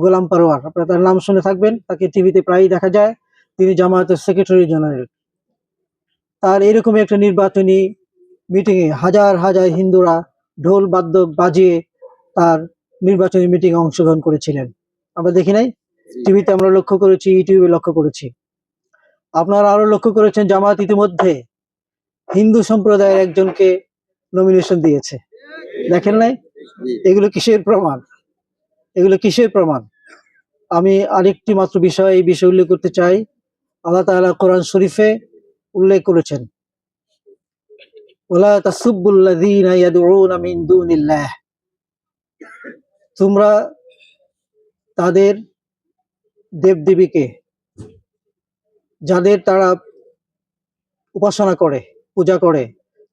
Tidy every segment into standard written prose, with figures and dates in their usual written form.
গোলাম পরওয়ার, আপনারা তার নাম শুনে থাকবেন, তাকে টিভিতে প্রায়ই দেখা যায়। তিনি জামায়াতের সেক্রেটারি জেনারেল। তার এরকম একটা নির্বাচনী মিটিংয়ে হাজার হাজার হিন্দুরা ঢোল বাদ্য বাজিয়ে তার নির্বাচনী মিটিংয়ে অংশগ্রহণ করেছিলেন। আমরা দেখি নাই? টিভিতে আমরা লক্ষ্য করেছি, ইউটিউবে লক্ষ্য করেছি। আপনারা আরো লক্ষ্য করেছেন জামায়াত ইতিমধ্যে হিন্দু সম্প্রদায়ের একজনকে নমিনেশন দিয়েছে, দেখেন নাই? এগুলো কিসের প্রমাণ? এগুলো কিসের প্রমাণ? আমি আরেকটি মাত্র বিষয় এই বিষয়ে উল্লেখ করতে চাই। আল্লাহ তাআলা কোরআন শরীফে উল্লেখ করেছেন, ওয়ালা তাসুব্বুল্লাযীনা ইয়াদউনা মিন দুনিল্লাহ, তোমরা তাদের দেবদেবীকে, যাদের তারা উপাসনা করে, পূজা করে,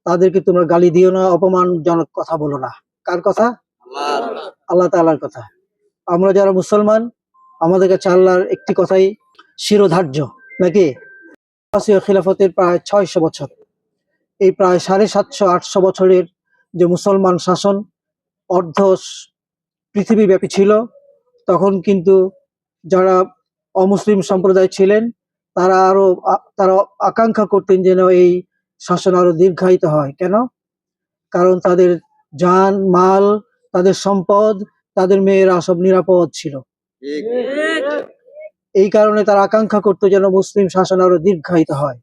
তাদেরকে তোমরা গালি দিও না, অপমানজনক কথা বলো না। কার কথা? আল্লাহ তাআলার কথা। আমরা যারা মুসলমান, আমাদের কাছে আল্লাহর একটি কথাই শিরোধার্য, নাকি? খিলাফতের প্রায় 600 বছর, এই প্রায় 750-800 বছরের যে মুসলমান শাসন অর্ধ পৃথিবীব্যাপী ছিল, তখন কিন্তু যারা অমুসলিম সম্প্রদায় ছিলেন তারা আকাঙ্ক্ষা করতেন যেন এই শাসন আরো দীর্ঘায়িত হয়। কেন? কারণ তাদের জান মাল, তাদের সম্পদ, তাদের মেয়েরা সব নিরাপদ ছিল। এই কারণে তারা আকাঙ্ক্ষা করতো যেন মুসলিম শাসন আরো দীর্ঘায়িত হয়।